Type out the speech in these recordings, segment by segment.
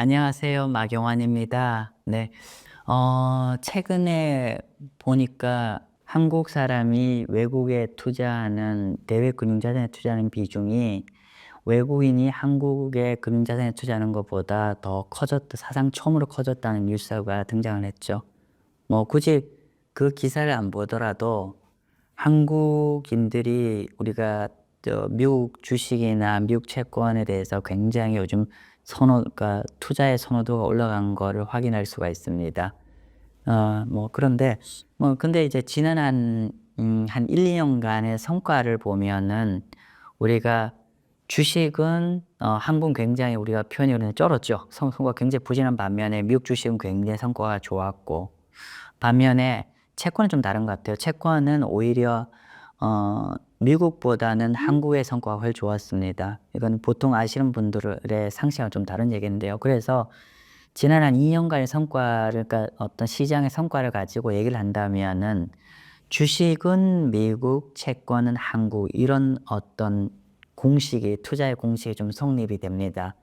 안녕하세요. 마경환입니다. 네. 최근에 보니까 한국 사람이 외국에 투자하는 대외 금융자산에 투자하는 비중이 외국인이 한국의 금융자산에 투자하는 것보다 더 커졌다, 사상 처음으로 커졌다는 뉴스가 등장을 했죠. 뭐 굳이 그 기사를 안 보더라도 한국인들이 우리가 미국 주식이나 미국 채권에 대해서 굉장히 요즘 그러니까 투자의 선호도가 올라간 거를 확인할 수가 있습니다. 그런데 근데 이제 지난 한 1-2년간의 성과를 보면은 우리가 주식은 한국 굉장히 우리가 표현이 쩔었죠. 성과가 굉장히 부진한 반면에 미국 주식은 굉장히 성과가 좋았고, 반면에 채권은 좀 다른 것 같아요. 채권은 오히려 미국보다는 한국의 성과가 훨씬 좋았습니다. 이건 보통 아시는 분들의 상식과 좀 다른 얘기인데요. 그래서 지난 한 2년간의 성과를, 그러니까 어떤 시장의 성과를 가지고 얘기를 한다면은 주식은 미국, 채권은 한국, 이런 어떤 공식이, 투자의 공식이 좀 성립이 됩니다.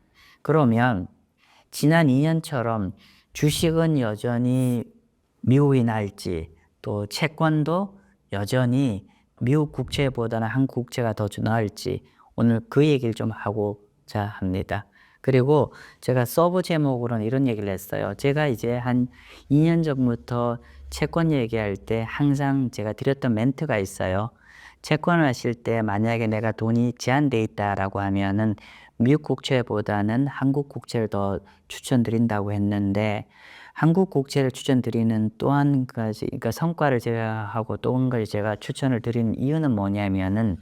그러면 지난 2년처럼 주식은 여전히 미국이 나을지, 또 채권도 여전히 미국 국채보다는 한국 국채가 더 나을지, 오늘 그 얘기를 좀 하고자 합니다. 그리고 제가 서브 제목으로는 이런 얘기를 했어요. 제가 이제 한 2년 전부터 채권 얘기할 때 항상 제가 드렸던 멘트가 있어요. 채권을 하실 때 만약에 내가 돈이 제한돼 있다라고 하면은 미국 국채보다는 한국 국채를 더 추천드린다고 했는데, 한국 국채를 추천드리는 또 한 가지, 그러니까 성과를 제가 하고 또 한 가지 제가 추천을 드리는 이유는 뭐냐면은,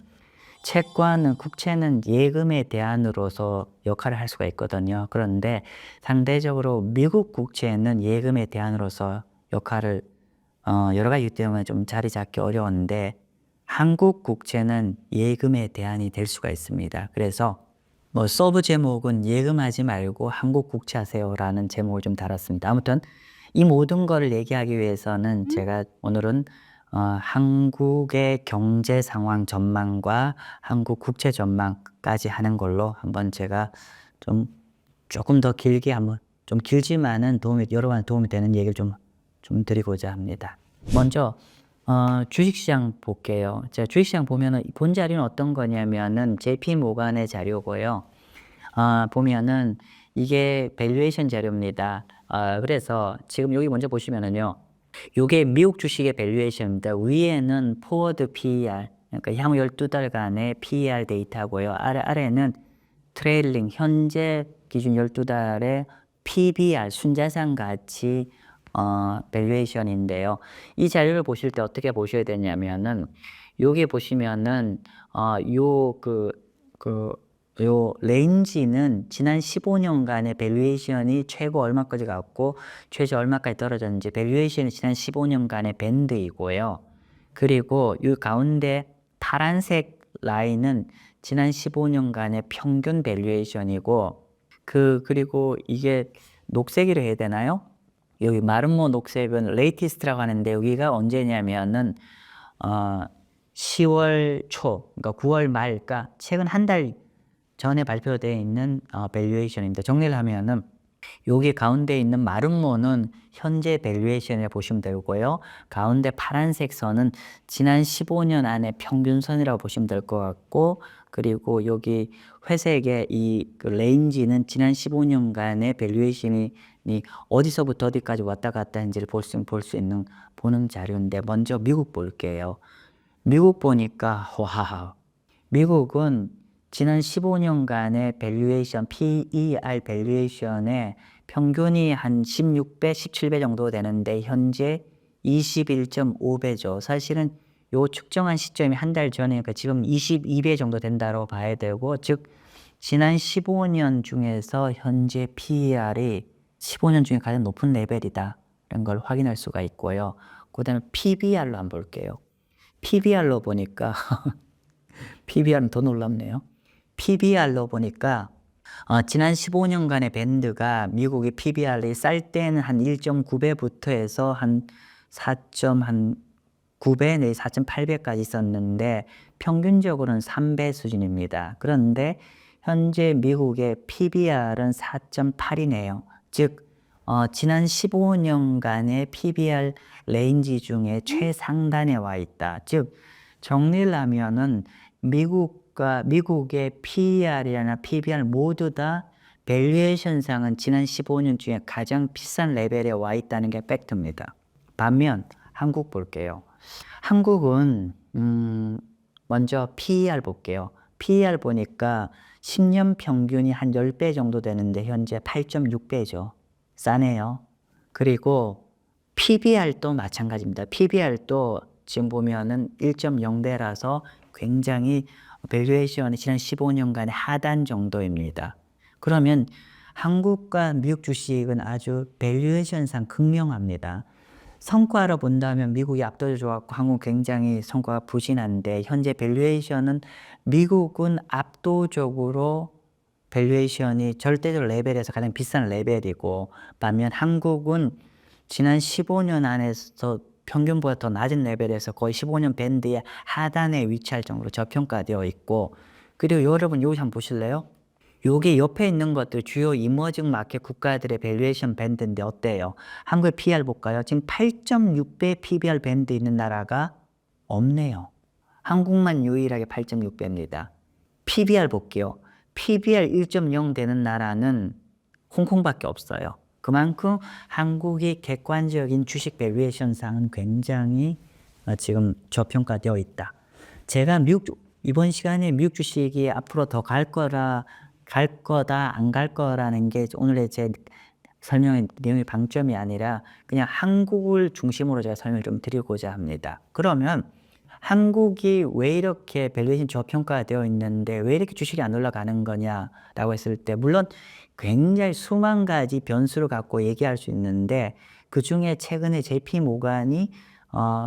채권은, 국채는 예금의 대안으로서 역할을 할 수가 있거든요. 그런데 상대적으로 미국 국채는 예금의 대안으로서 역할을 여러 가지 이유 때문에 좀 자리 잡기 어려운데, 한국 국채는 예금의 대안이 될 수가 있습니다. 그래서 서브 제목은 예금하지 말고 한국 국채 하세요라는 제목을 좀 달았습니다. 아무튼 이 모든 거를 얘기하기 위해서는 제가 오늘은 한국의 경제 상황 전망과 한국 국채 전망까지 하는 걸로 한번 제가 좀 조금 더 길게 한번, 좀 길지만은 여러 가지 도움이 되는 얘기를 좀 드리고자 합니다. 먼저 주식시장 볼게요. 자, 주식시장 보면은 본 자료는 어떤 거냐면은 JP 모간의 자료고요. 보면은 이게 밸류에이션 자료입니다. 그래서 지금 여기 먼저 보시면은요, 요게 미국 주식의 밸류에이션입니다. 위에는 포워드 PER, 그러니까 향후 12달간의 PER 데이터고요. 아래는 트레일링, 현재 기준 12달의 PBR, 순자산 가치 밸류에이션인데요. 이 자료를 보실 때 어떻게 보셔야 되냐면은, 여기 보시면은 요 레인지는 지난 15년간의 밸류에이션이 최고 얼마까지 갔고 최저 얼마까지 떨어졌는지, 밸류에이션이 지난 15년간의 밴드이고요. 그리고 이 가운데 파란색 라인은 지난 15년간의 평균 밸류에이션이고, 그리고 이게 녹색이라 해야 되나요? 여기 마름모 녹색은 레이티스트라고 하는데, 여기가 언제냐면은 10월 초, 그러니까 9월 말, 그러니까 최근 한 달 전에 발표되어 있는 밸류에이션입니다. 정리를 하면은 여기 가운데 있는 마름모는 현재 밸류에이션이라고 보시면 되고요. 가운데 파란색 선은 지난 15년 안에 평균선이라고 보시면 될 것 같고, 그리고 여기 회색의 그 레인지는 지난 15년간의 밸류에이션이 어디서부터 어디까지 왔다 갔다 했는지를 보는 자료인데, 먼저 미국 볼게요. 미국 보니까 미국은 지난 15년간의 밸류에이션, PER 밸류에이션의 평균이 한 16배, 17배 정도 되는데 현재 21.5배죠. 사실은 요 측정한 시점이 한 달 전이니까 지금 22배 정도 된다고 봐야 되고, 즉 지난 15년 중에서 현재 PER이 15년 중에 가장 높은 레벨이다 라는 걸 확인할 수가 있고요. 그 다음에 PBR로 한번 볼게요. PBR로 보니까 PBR은 더 놀랍네요. PBR로 보니까 지난 15년간의 밴드가, 미국의 PBR이 쌀 때는 한 1.9배부터 해서 한 4.9배 내지 4.8배까지 있었는데 평균적으로는 3배 수준입니다. 그런데 현재 미국의 PBR은 4.8이네요. 즉 지난 15년간의 PBR 레인지 중에 최상단에 와 있다. 즉 정리를 하면은 미국의 PER이나 PBR 모두 다 밸류에이션상은 지난 15년 중에 가장 비싼 레벨에 와 있다는 게 팩트입니다. 반면 한국 볼게요. 한국은 먼저 PER 볼게요. PER 보니까 10년 평균이 한 10배 정도 되는데 현재 8.6배죠. 싸네요. 그리고 PBR도 마찬가지입니다. PBR도 지금 보면은 1.0배라서 굉장히 밸류에이션이 지난 15년간의 하단 정도입니다. 그러면 한국과 미국 주식은 아주 밸류에이션상 극명합니다. 성과로 본다면 미국이 압도적으로 좋았고 한국은 굉장히 성과가 부진한데 현재 밸류에이션은 미국은 압도적으로 밸류에이션이 절대적 레벨에서 가장 비싼 레벨이고 반면 한국은 지난 15년 안에서 평균보다 더 낮은 레벨에서 거의 15년 밴드의 하단에 위치할 정도로 저평가되어 있고 그리고 여러분 여기 한번 보실래요? 여기 옆에 있는 것들 주요 이머징 마켓 국가들의 밸류에이션 밴드인데 어때요? 한국의 PER 볼까요? 지금 8.6배 PBR 밴드 있는 나라가 없네요. 한국만 유일하게 8.6배입니다. PBR 볼게요. PBR 1.0 되는 나라는 홍콩밖에 없어요. 그만큼 한국이 객관적인 주식 밸류에이션상은 굉장히 지금 저평가되어 있다. 제가 이번 시간에 미국 주식이 앞으로 더 갈 거다, 안 갈 거라는 게 오늘의 제 설명의 내용의 방점이 아니라 그냥 한국을 중심으로 제가 설명을 좀 드리고자 합니다. 그러면 한국이 왜 이렇게 밸류에이션 저평가되어 있는데 왜 이렇게 주식이 안 올라가는 거냐라고 했을 때 물론 굉장히 수만 가지 변수를 갖고 얘기할 수 있는데 그중에 최근에 JP모간이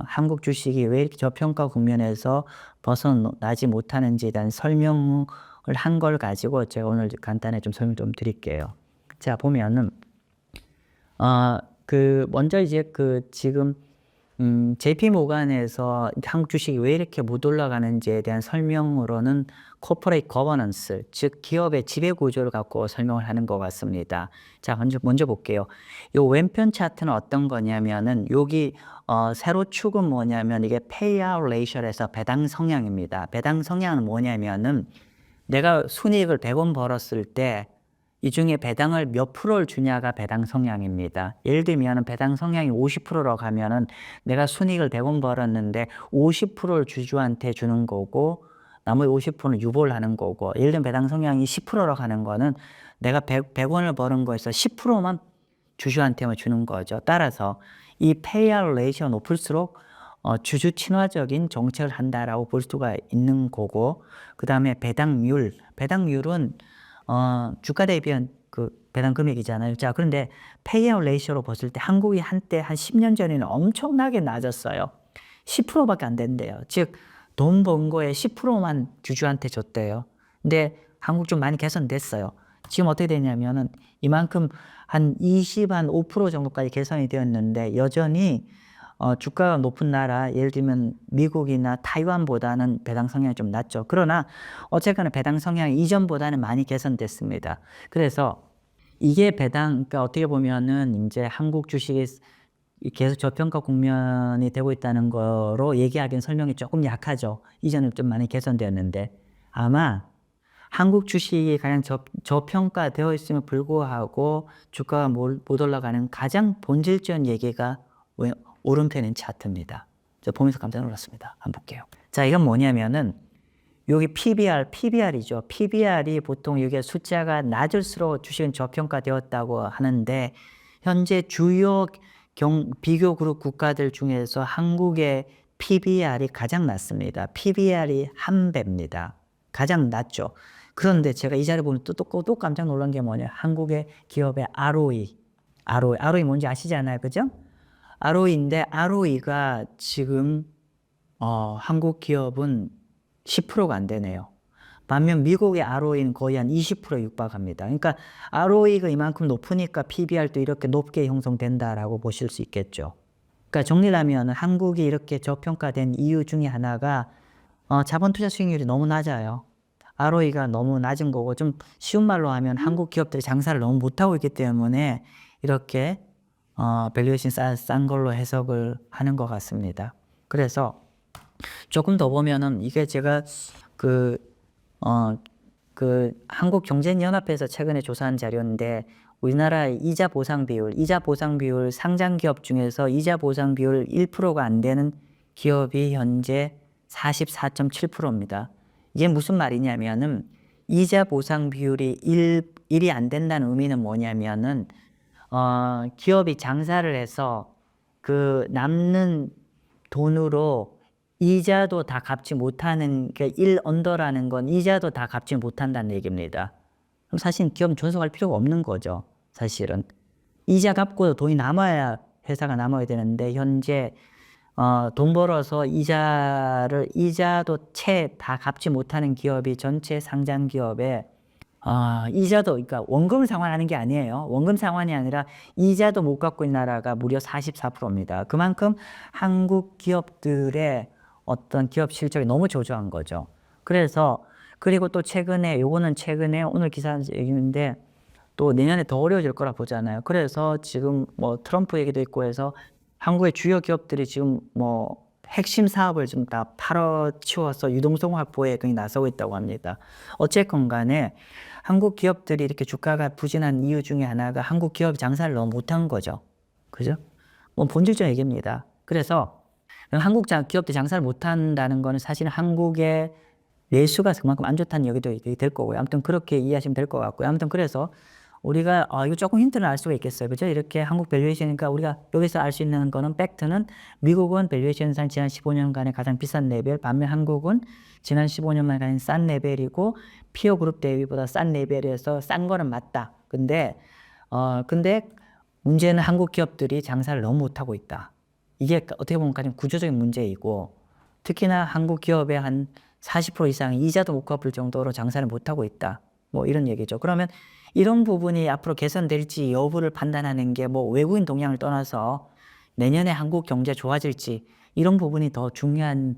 한국 주식이 왜 이렇게 저평가 국면에서 벗어나지 못하는지에 대한 설명을 한 걸 가지고 제가 오늘 간단히 좀 설명 좀 드릴게요. 자, 보면은 먼저 이제 지금 JP모간에서 한국 주식이 왜 이렇게 못 올라가는지에 대한 설명으로는 코퍼레이트 거버넌스, 즉 기업의 지배 구조를 갖고 설명을 하는 것 같습니다. 자, 먼저 볼게요. 요 왼편 차트는 어떤 거냐면은 여기 세로 축은 뭐냐면 이게 payout ratio에서 배당 성향입니다. 배당 성향은 뭐냐면은 내가 순이익을 100원 벌었을 때 이 중에 배당을 몇 프로를 주냐가 배당 성향입니다. 예를 들면 배당 성향이 50%로 가면은 내가 순이익을 100원 벌었는데 50%를 주주한테 주는 거고 나머지 50%는 유보를 하는 거고 예를 들면 배당 성향이 10%로 가는 거는 내가 100원을 버는 거에서 10%만 주주한테만 주는 거죠. 따라서 이 페이아웃 레이시오가 높을수록 주주 친화적인 정책을 한다라고 볼 수가 있는 거고 그 다음에 배당률은 주가 대비한 배당 금액이잖아요. 자, 그런데 페이아웃 레이시오로 봤을 때 한국이 한때 한 10년 전에는 엄청나게 낮았어요. 10%밖에 안 된대요. 즉, 돈 번 거에 10%만 주주한테 줬대요. 근데 한국 좀 많이 개선됐어요. 지금 어떻게 되냐면은 이만큼 한 5% 정도까지 개선이 되었는데 여전히 주가가 높은 나라, 예를 들면 미국이나 타이완보다는 배당 성향이 좀 낮죠. 그러나 어쨌거나 배당 성향이 이전보다는 많이 개선됐습니다. 그래서 이게 그러니까 어떻게 보면은 이제 한국 주식이 계속 저평가 국면이 되고 있다는 거로 얘기하기엔 설명이 조금 약하죠. 이전은 좀 많이 개선되었는데 아마 한국 주식이 가장 저평가되어 있음에 불구하고 주가가 못 올라가는 가장 본질적인 얘기가 오른편인 차트입니다. 저 보면서 깜짝 놀랐습니다. 한번 볼게요. 자, 이건 뭐냐면은 여기 PBR이죠. PBR이 보통 이게 숫자가 낮을수록 주식은 저평가되었다고 하는데 현재 주요 비교 그룹 국가들 중에서 한국의 PBR이 가장 낮습니다. PBR이 1배입니다. 가장 낮죠. 그런데 제가 이 자료 보면 또 깜짝 놀란 게 뭐냐. 한국의 기업의 ROE 뭔지 아시잖아요. 그죠? ROE인데 ROE가 지금 한국 기업은 10%가 안 되네요. 반면 미국의 ROE는 거의 한 20%에 육박합니다. 그러니까 ROE가 이만큼 높으니까 PBR도 이렇게 높게 형성된다라고 보실 수 있겠죠. 그러니까 정리를 하면 한국이 이렇게 저평가된 이유 중에 하나가 자본 투자 수익률이 너무 낮아요. ROE가 너무 낮은 거고 좀 쉬운 말로 하면 한국 기업들이 장사를 너무 못하고 있기 때문에 이렇게 밸류에이션 싼 걸로 해석을 하는 것 같습니다. 그래서 조금 더 보면은 이게 제가 그 한국경제연합회에서 최근에 조사한 자료인데 우리나라의 이자 보상 비율 상장 기업 중에서 이자 보상 비율 1%가 안 되는 기업이 현재 44.7%입니다. 이게 무슨 말이냐면은 이자 보상 비율이 1이 안 된다는 의미는 뭐냐면은 기업이 장사를 해서 그 남는 돈으로 이자도 다 갚지 못하는, 그러니까 1 언더라는 건 이자도 다 갚지 못한다는 얘기입니다. 그럼 사실 기업은 존속할 필요가 없는 거죠. 사실은 이자 갚고 돈이 남아야 회사가 남아야 되는데 현재 돈 벌어서 이자도 채 다 갚지 못하는 기업이 전체 상장 기업에 이자도, 그러니까 원금을 상환하는 게 아니에요. 원금 상환이 아니라 이자도 못 갚고 있는 나라가 무려 44%입니다. 그만큼 한국 기업들의 어떤 기업 실적이 너무 저조한 거죠. 그리고 또 최근에 오늘 기사 얘기인데 또 내년에 더 어려워질 거라 보잖아요. 그래서 지금 뭐 트럼프 얘기도 있고 해서 한국의 주요 기업들이 지금 뭐 핵심 사업을 좀 다 팔아치워서 유동성 확보에 거의 나서고 있다고 합니다. 어쨌건 간에 한국 기업들이 이렇게 주가가 부진한 이유 중에 하나가 한국 기업이 장사를 너무 못한 거죠. 그죠? 뭐 본질적 얘기입니다. 그래서 한국 기업들이 장사를 못한다는 거는 사실은 한국의 내수가 그만큼 안 좋다는 얘기도 될 거고요. 아무튼 그렇게 이해하시면 될 것 같고요. 아무튼 그래서 우리가 이거 조금 힌트를 알 수가 있겠어요. 그죠? 이렇게 한국 밸류에이션이니까 우리가 여기서 알 수 있는 거는 팩트는 미국은 밸류에이션상 지난 15년간의 가장 비싼 레벨, 반면 한국은 지난 15년간 가장 싼 레벨이고 피어 그룹 대비보다 싼 레벨에서 싼 거는 맞다. 근데 문제는 한국 기업들이 장사를 너무 못하고 있다. 이게 어떻게 보면 가장 구조적인 문제이고 특히나 한국 기업의 한 40% 이상이 이자도 못 갚을 정도로 장사를 못하고 있다. 뭐 이런 얘기죠. 그러면 이런 부분이 앞으로 개선될지 여부를 판단하는 게 뭐 외국인 동향을 떠나서 내년에 한국 경제 좋아질지 이런 부분이 더 중요한,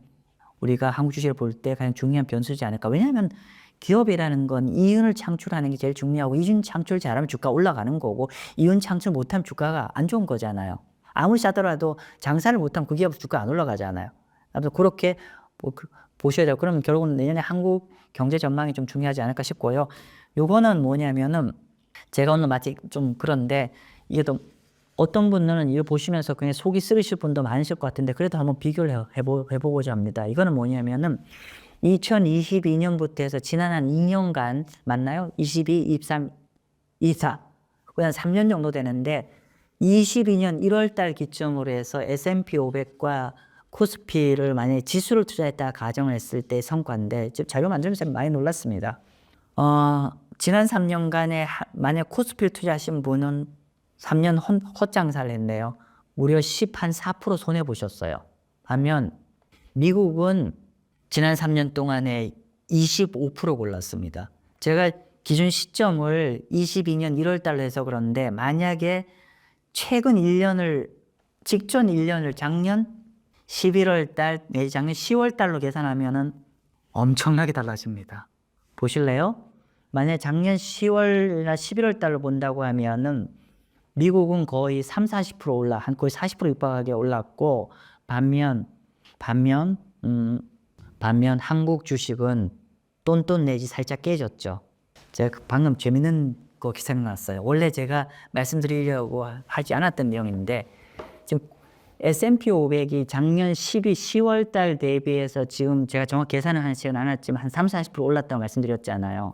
우리가 한국 주식을 볼 때 가장 중요한 변수지 않을까. 왜냐하면 기업이라는 건 이윤을 창출하는 게 제일 중요하고 이윤 창출 잘하면 주가 올라가는 거고 이윤 창출 못하면 주가가 안 좋은 거잖아요. 아무리 싸더라도 장사를 못하면 그 기업 주가 안 올라가잖아요. 아무튼 그렇게 보셔야 돼요. 그러면 결국은 내년에 한국 경제 전망이 좀 중요하지 않을까 싶고요. 요거는 뭐냐면은 제가 오늘 마치 좀 그런데 이게 또 어떤 분들은 이거 보시면서 그냥 속이 쓰리실 분도 많으실 것 같은데 그래도 한번 비교를 해보고자 합니다. 이거는 뭐냐면은 2022년부터 해서 지난 한 2년간 맞나요? 22, 23, 24 그냥 3년 정도 되는데 22년 1월 달 기점으로 해서 S&P 500과 코스피를 만약에 지수를 투자했다 가정을 했을 때 성과인데 자료 만들면서 많이 놀랐습니다. 지난 3년간에 만약 코스피를 투자하신 분은 3년 헛장사를 했네요. 무려 4% 손해보셨어요. 반면 미국은 지난 3년 동안에 25% 골랐습니다. 제가 기준 시점을 22년 1월 달로 해서 그런데 만약에 최근 1년을 직전 1년을 작년 11월 달 내지 작년 10월 달로 계산하면은 엄청나게 달라집니다. 보실래요? 만약 작년 10월이나 11월 달로 본다고 하면은 미국은 거의 30-40% 거의 40% 육박하게 올랐고 반면 한국 주식은 똔똔 내지 살짝 깨졌죠. 제가 방금 재밌는 거 생각났어요. 원래 제가 말씀드리려고 하지 않았던 내용인데 지금 S&P 500이 작년 10월 달 대비해서 지금 제가 정확히 계산을 하지는 않았지만 한 30-40% 올랐다고 말씀드렸잖아요.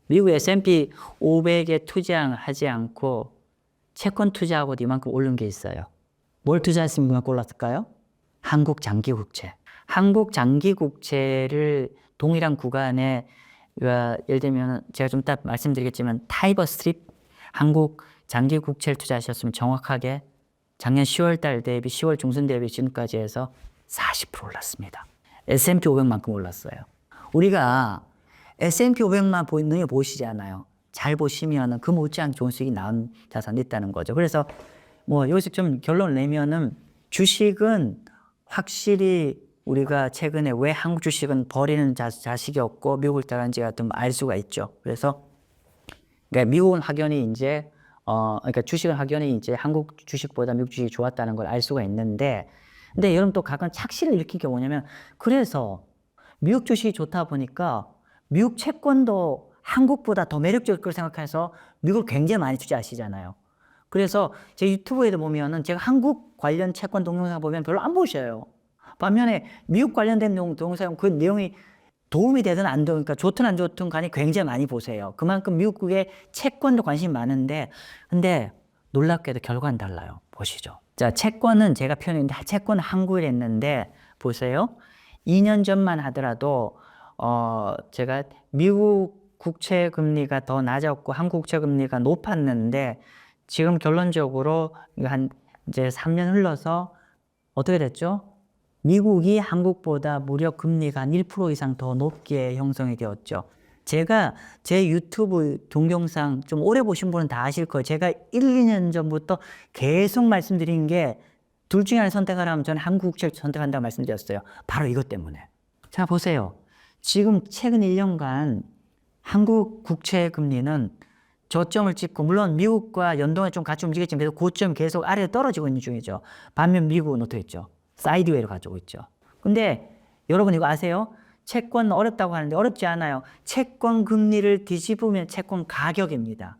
미국 S&P 500에 투자하지 않고 채권 투자하고 이만큼 오른 게 있어요. 뭘 투자했으면 그만큼 올랐을까요? 한국 장기국채. 한국 장기국채를 동일한 구간에 예를 들면 제가 좀 이따 말씀드리겠지만 타이버 스트립 한국 장기국채를 투자하셨으면 정확하게 작년 10월 달 대비 10월 중순 대비 지금까지 해서 40% 올랐습니다. S&P 500만큼 올랐어요. 우리가 S&P 500만 눈에 보시잖아요. 잘 보시면은 그 못지않게 좋은 수익이 나온 자산이 있다는 거죠. 그래서 뭐 여기서 좀 결론을 내면은 주식은 확실히 우리가 최근에 왜 한국 주식은 버리는 자식이 없고 미국을 따라는지가 좀 알 수가 있죠. 그래서 그러니까 미국은 확연히 이제 그러니까 주식은 확연히 이제 한국 주식보다 미국 주식이 좋았다는 걸 알 수가 있는데, 근데 여러분 또 가끔 착시를 일으킨 게 뭐냐면, 그래서 미국 주식이 좋다 보니까 미국 채권도 한국보다 더 매력적일 걸 생각해서 미국을 굉장히 많이 투자하시잖아요. 그래서 제 유튜브에도 보면은 제가 한국 관련 채권 동영상 보면 별로 안 보셔요. 반면에 미국 관련된 동영상 그 내용이 도움이 되든 안 되든, 그러니까 좋든 안 좋든 간에 굉장히 많이 보세요. 그만큼 미국의 채권도 관심이 많은데, 근데 놀랍게도 결과는 달라요. 보시죠. 자, 채권은 제가 표현했는데, 채권은 한국에 했는데, 보세요. 2년 전만 하더라도, 제가 미국 국채 금리가 더 낮았고, 한국 국채 금리가 높았는데, 지금 결론적으로 이제 3년 흘러서 어떻게 됐죠? 미국이 한국보다 무려 금리가 한 1% 이상 더 높게 형성이 되었죠. 제가 제 유튜브 동영상 좀 오래 보신 분은 다 아실 거예요. 제가 1, 2년 전부터 계속 말씀드린 게, 둘 중에 하나를 선택하라면 저는 한국 국채를 선택한다고 말씀드렸어요. 바로 이것 때문에. 자, 보세요. 지금 최근 1년간 한국 국채 금리는 저점을 찍고, 물론 미국과 연동해 좀 같이 움직였지만 그래도 고점 계속 아래로 떨어지고 있는 중이죠. 반면 미국은 어떻게 했죠? 사이드웨이로 가지고 있죠. 근데 여러분 이거 아세요? 채권 어렵다고 하는데 어렵지 않아요. 채권 금리를 뒤집으면 채권 가격입니다.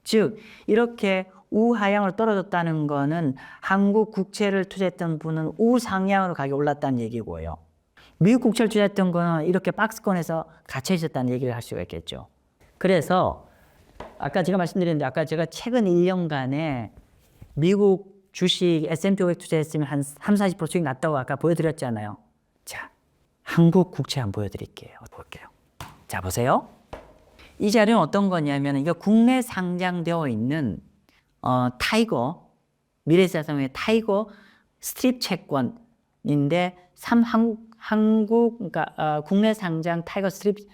즉 이렇게 우하향으로 떨어졌다는 거는 한국 국채를 투자했던 분은 우상향으로 가격이 올랐다는 얘기고요. 미국 국채를 투자했던 거는 이렇게 박스권에서 갇혀 있었다는 얘기를 할 수가 있겠죠. 그래서 아까 제가 말씀드렸는데, 아까 제가 최근 1년간에 미국 주식 S&P 500 투자했으면 한 30~40% 수익 났다고 아까 보여드렸잖아요. 자, 한국 국채 한번 보여드릴게요. 볼게요. 자, 보세요. 이 자료는 어떤 거냐면, 이거 국내 상장되어 있는 타이거, 미래에셋자산의 타이거 스트립 채권인데, 그러니까 국내 상장 타이거 스트립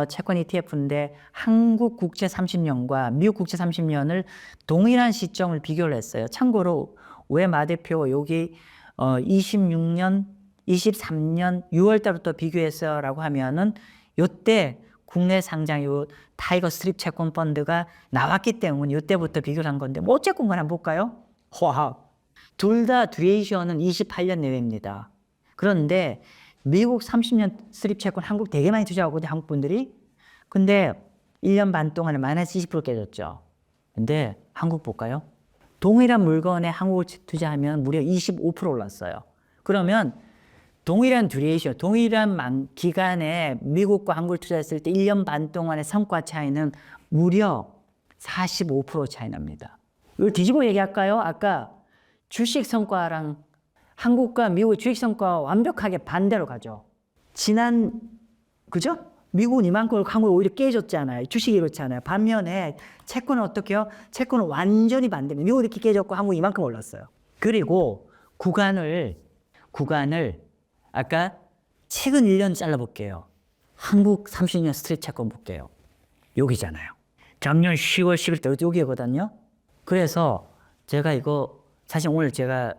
채권 ETF인데 한국 국채 30년과 미국 국채 30년을 동일한 시점을 비교를 했어요. 참고로 왜 마 대표 여기 26년, 23년 6월 달부터 비교했어라고 하면은 요때 국내 상장 요 타이거 스트립 채권 펀드가 나왔기 때문에 요때부터 비교를 한 건데, 뭐 어쨌건 간에 한번 볼까요? 화학. 둘 다 듀레이션은 28년 내외입니다. 그런데 미국 30년 스트립 채권 한국 되게 많이 투자하거든요, 한국 분들이. 근데 1년 반 동안에 마이너스 20% 깨졌죠. 근데 한국 볼까요? 동일한 물건에 한국을 투자하면 무려 25% 올랐어요. 그러면 동일한 듀레이션, 동일한 기간에 미국과 한국을 투자했을 때 1년 반 동안의 성과 차이는 무려 45% 차이 납니다. 이걸 뒤집어 얘기할까요? 아까 주식 성과랑 한국과 미국의 주식 성과와 완벽하게 반대로 가죠. 그죠? 미국은 이만큼 한국이 오히려 깨졌잖아요. 주식이 그렇잖아요. 반면에 채권은 어떻게요? 채권은 완전히 반대입니다. 미국이 이렇게 깨졌고 한국이 이만큼 올랐어요. 그리고 구간을 아까 최근 1년 잘라볼게요. 한국 30년 스트립 채권 볼게요. 여기잖아요. 작년 10월, 11월 여기거든요. 그래서 제가 이거 사실 오늘 제가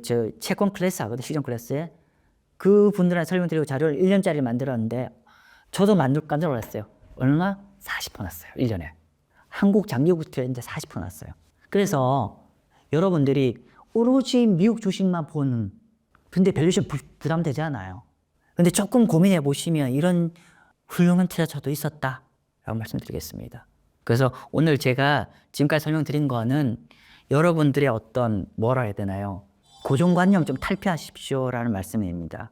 저 채권 클래스 하거든요. 시정 클래스에. 그 분들한테 설명드리고 자료를 1년짜리 만들었는데, 저도 만들어 봤어요. 얼마? 40% 났어요. 1년에. 한국 장기국채 이제 40% 났어요. 그래서 여러분들이 오로지 미국 주식만 보는, 근데 밸류에이션 부담되지 않아요. 근데 조금 고민해 보시면 이런 훌륭한 투자처도 있었다라고 말씀드리겠습니다. 그래서 오늘 제가 지금까지 설명드린 거는 여러분들의 어떤 뭐라 해야 되나요? 고정관념 좀 탈피하십시오라는 말씀입니다.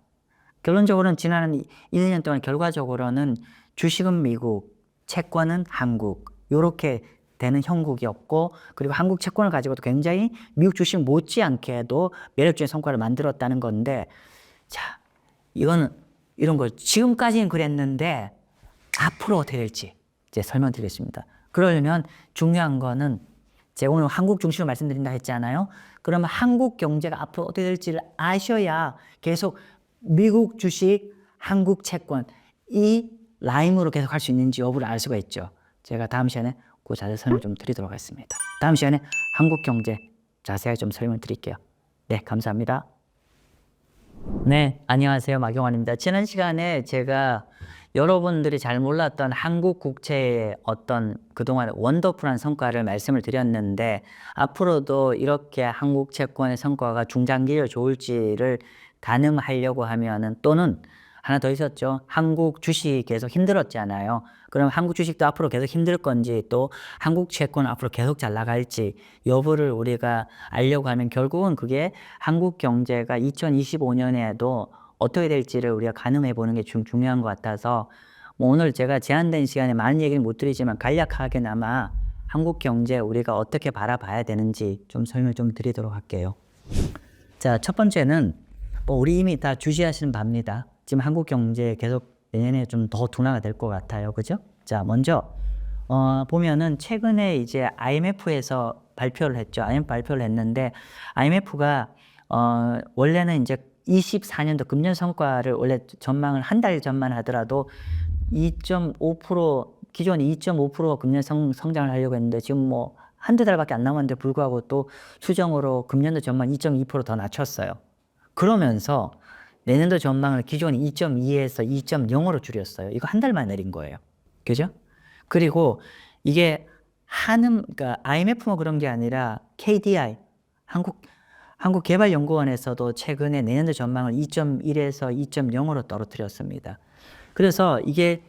결론적으로는 지난 1, 2년 동안 결과적으로는 주식은 미국, 채권은 한국, 이렇게 되는 형국이었고, 그리고 한국 채권을 가지고도 굉장히 미국 주식 못지않게도 매력적인 성과를 만들었다는 건데, 자, 이런 거 지금까지는 그랬는데 앞으로 어떻게 될지 이제 설명드리겠습니다. 그러려면 중요한 거는, 제가 오늘 한국 중심으로 말씀드린다 했잖아요. 그러면 한국 경제가 앞으로 어떻게 될지를 아셔야 계속 미국 주식, 한국 채권 이 라인으로 계속 할 수 있는지 여부를 알 수가 있죠. 제가 다음 시간에 그 자세히 설명 좀 드리도록 하겠습니다. 다음 시간에 한국 경제 자세하게 좀 설명 드릴게요. 네, 감사합니다. 네, 안녕하세요. 마경환입니다. 지난 시간에 제가 여러분들이 잘 몰랐던 한국 국채의 어떤 그동안 원더풀한 성과를 말씀을 드렸는데, 앞으로도 이렇게 한국 채권의 성과가 중장기로 좋을지를 가늠하려고 하면은, 또는 하나 더 있었죠. 한국 주식이 계속 힘들었잖아요. 그럼 한국 주식도 앞으로 계속 힘들 건지, 또 한국 채권 앞으로 계속 잘 나갈지 여부를 우리가 알려고 하면, 결국은 그게 한국 경제가 2025년에도 어떻게 될지를 우리가 가늠해 보는 게 중요한 것 같아서, 뭐 오늘 제가 제한된 시간에 많은 얘기는 못 드리지만 간략하게나마 한국 경제 우리가 어떻게 바라봐야 되는지 좀 설명 좀 드리도록 할게요. 자, 첫 번째는 뭐 우리 이미 다 주시하시는 바입니다. 지금 한국 경제 계속 내년에 좀 더 둔화가 될 것 같아요. 그죠? 자, 먼저 보면은 최근에 이제 IMF에서 발표를 했죠. IMF 발표를 했는데, IMF가 원래는 이제 24년도 금년 성과를 원래 전망을 한 달 전만 하더라도 2.5% 기존 2.5% 금년 성장을 하려고 했는데, 지금 뭐 한두 달밖에 안 남았는데 불구하고 또 수정으로 금년도 전망 2.2%더 낮췄어요. 그러면서 내년도 전망을 기존 2.2에서 2.0으로 줄였어요. 이거 한 달만 내린 거예요. 그죠? 그리고 이게 그러니까 IMF만 그런 게 아니라 KDI, 한국개발연구원에서도 최근에 내년도 전망을 2.1에서 2.0으로 떨어뜨렸습니다. 그래서 이게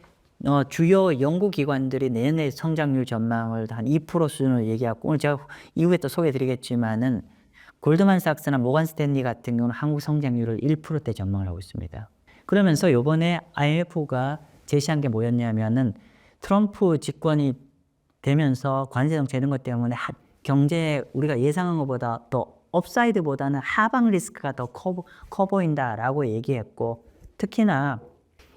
주요 연구기관들이 내년의 성장률 전망을 한 2% 수준으로 얘기하고, 오늘 제가 이후에 또 소개해드리겠지만은 골드만삭스나 모건 스탠리 같은 경우는 한국 성장률을 1%대 전망을 하고 있습니다. 그러면서 이번에 IMF가 제시한 게 뭐였냐면은, 트럼프 집권이 되면서 관세 정책 이런 것 때문에 경제 우리가 예상한 것보다 더 업사이드보다는 하방 리스크가 더 커 보인다라고 얘기했고, 특히나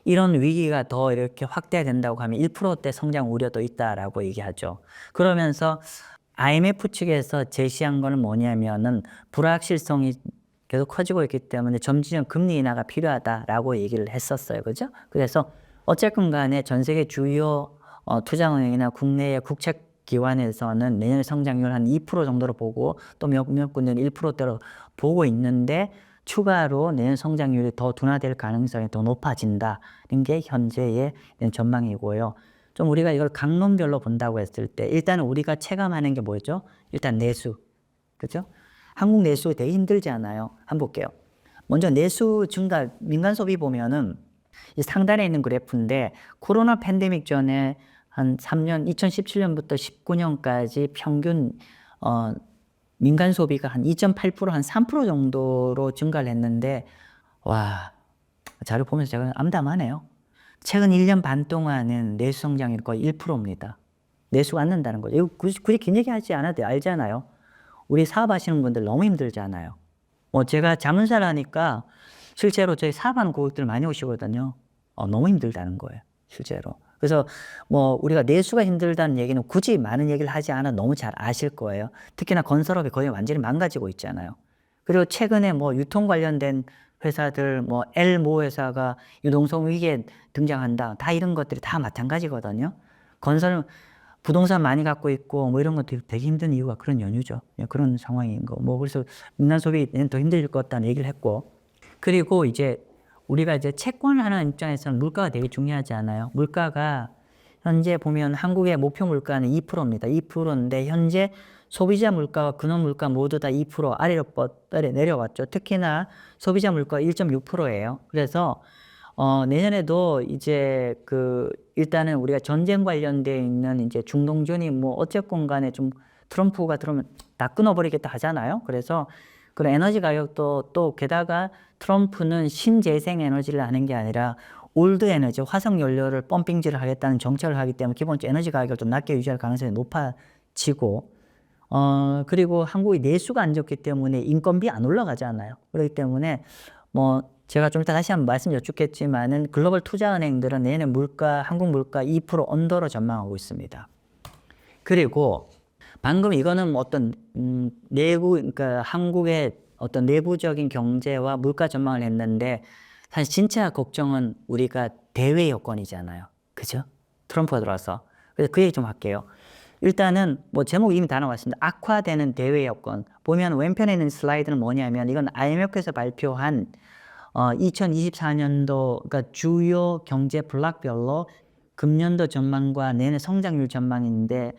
이런 위기가 더 이렇게 확대된다고 하면 1%대 성장 우려도 있다라고 얘기하죠. 그러면서 IMF 측에서 제시한 거는 뭐냐면은, 불확실성이 계속 커지고 있기 때문에 점진적 금리 인하가 필요하다라고 얘기를 했었어요. 그죠? 그래서 어쨌든 간에 전 세계 주요 투자은행이나 국내의 국책기관에서는 내년 성장률 한 2% 정도로 보고, 또 몇몇 군데는 1%대로 보고 있는데, 추가로 내년 성장률이 더 둔화될 가능성이 더 높아진다는 게 현재의 전망이고요. 좀 우리가 이걸 강론별로 본다고 했을 때, 일단 우리가 체감하는 게 뭐죠? 일단 내수. 그죠? 한국 내수 되게 힘들잖아요. 한번 볼게요. 먼저 내수 증가, 민간 소비 보면은 이 상단에 있는 그래프인데, 코로나 팬데믹 전에 한 3년, 2017년부터 19년까지 평균 민간 소비가 한 2.8%, 한 3% 정도로 증가를 했는데, 와, 자료 보면서 제가 암담하네요. 최근 1년 반 동안은 내수 성장률이 거의 1%입니다. 내수가 안 는다는 거죠. 이거 굳이 긴 얘기 하지 않아도 알잖아요. 우리 사업하시는 분들 너무 힘들잖아요. 뭐 제가 자문사를 하니까 실제로 저희 사업하는 고객들 많이 오시거든요. 너무 힘들다는 거예요. 실제로. 그래서 뭐 우리가 내수가 힘들다는 얘기는 굳이 많은 얘기를 하지 않아 너무 잘 아실 거예요. 특히나 건설업이 거의 완전히 망가지고 있잖아요. 그리고 최근에 뭐 유통 관련된 회사들, 뭐 L모 회사가 유동성 위기에 등장한다. 다 이런 것들이 다 마찬가지거든요. 건설, 부동산 많이 갖고 있고 뭐 이런 것들이 되게 힘든 이유가 그런 연유죠. 그런 상황인 거. 뭐 그래서 민간 소비는 더 힘들 것 같다는 얘기를 했고, 그리고 이제 우리가 이제 채권을 하는 입장에서는 물가가 되게 중요하지 않아요. 물가가 현재 보면 한국의 목표 물가는 2%입니다. 2%인데 현재 소비자 물가와 근원 물가 모두 다 2% 아래로 내려왔죠. 특히나 소비자 물가가 1.6%예요. 그래서 내년에도 이제 일단은 우리가 전쟁 관련돼 있는 이제 중동전이 뭐 어쨌건 간에 좀 트럼프가 들어오면 다 끊어버리겠다 하잖아요. 그래서 그런 에너지 가격도, 또 게다가 트럼프는 신재생 에너지를 하는 게 아니라 올드 에너지, 화석 연료를 펌핑질을 하겠다는 정책을 하기 때문에 기본적으로 에너지 가격을 좀 낮게 유지할 가능성이 높아지고, 그리고 한국이 내수가 안 좋기 때문에 인건비 안 올라가잖아요. 그렇기 때문에 뭐 제가 좀 이따 다시 한번 말씀 여쭙겠지만은, 글로벌 투자은행들은 내년에 한국 물가 2% 언더로 전망하고 있습니다. 그리고 방금 이거는 뭐 어떤 그러니까 한국의 어떤 내부적인 경제와 물가 전망을 했는데, 사실 진짜 걱정은 우리가 대외 여건이잖아요. 그죠? 트럼프가 들어와서. 그래서 그 얘기 좀 할게요. 일단은 뭐 제목이 이미 다 나왔습니다. 악화되는 대외 여건. 보면 왼편에 있는 슬라이드는 뭐냐면, 이건 IMF에서 발표한 2024년도 그러니까 주요 경제 블록별로 금년도 전망과 내년 성장률 전망인데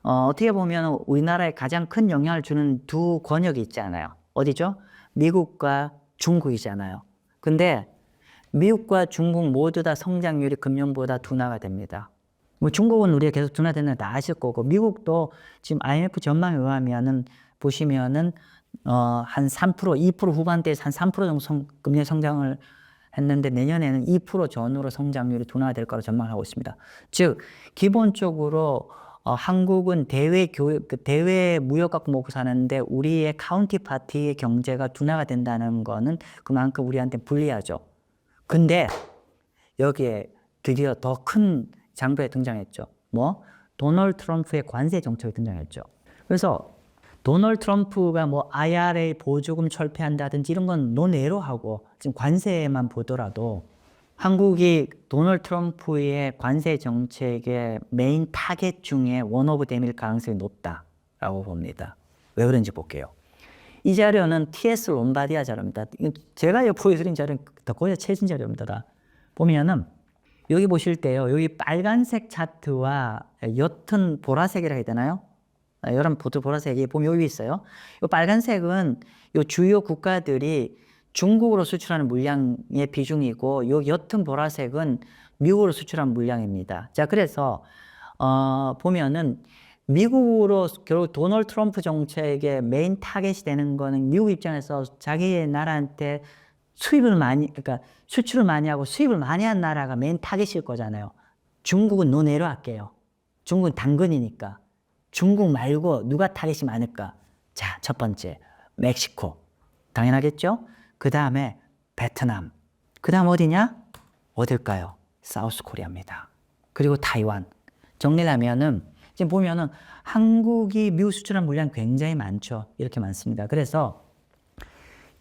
어떻게 보면 우리나라에 가장 큰 영향을 주는 두 권역이 있잖아요. 어디죠? 미국과 중국이잖아요. 근데 미국과 중국 모두 다 성장률이 금년보다 둔화가 됩니다. 뭐 중국은 우리가 계속 둔화되는 거 다 아실 거고 미국도 지금 IMF 전망에 의하면은 보시면은 한 3%, 2% 후반대에서 한 3% 정도 금리 성장을 했는데 내년에는 2% 전후로 성장률이 둔화될 거라 전망하고 있습니다. 즉 기본적으로 한국은 대외 무역 갖고 먹고 사는데 우리의 카운티 파티의 경제가 둔화가 된다는 거는 그만큼 우리한테 불리하죠. 근데 여기에 드디어 더 큰 장벽이 등장했죠. 뭐? 도널드 트럼프의 관세 정책이 등장했죠. 그래서 도널드 트럼프가 뭐 IRA 보조금 철폐한다든지 이런 건 논외로 하고 지금 관세만 보더라도 한국이 도널드 트럼프의 관세 정책의 메인 타겟 중에 원 오브 댐일 가능성이 높다라고 봅니다. 왜 그런지 볼게요. 이 자료는 TS 롬바디아 자료입니다. 제가 보여드린 자료는 더 거의 최신 자료입니다. 보면은 여기 보실 때요. 여기 빨간색 차트와 옅은 보라색이라 해야 되나요? 여러분 보라색이 보면 여기 있어요. 이 빨간색은 이 주요 국가들이 중국으로 수출하는 물량의 비중이고 이 옅은 보라색은 미국으로 수출하는 물량입니다. 자, 그래서 보면은 미국으로 결국 도널드 트럼프 정책의 메인 타겟이 되는 거는 미국 입장에서 자기 나라한테 그러니까 수출을 많이 하고 수입을 많이 한 나라가 메인 타겟일 거잖아요. 중국은 논외로 할게요. 중국은 당근이니까. 중국 말고 누가 타겟이 많을까? 자, 첫 번째, 멕시코. 당연하겠죠? 그 다음에 베트남. 그 다음 어디냐? 어딜까요? 사우스 코리아입니다. 그리고 타이완. 정리를 하면은 지금 보면은 한국이 미국 수출한 물량 굉장히 많죠. 이렇게 많습니다. 그래서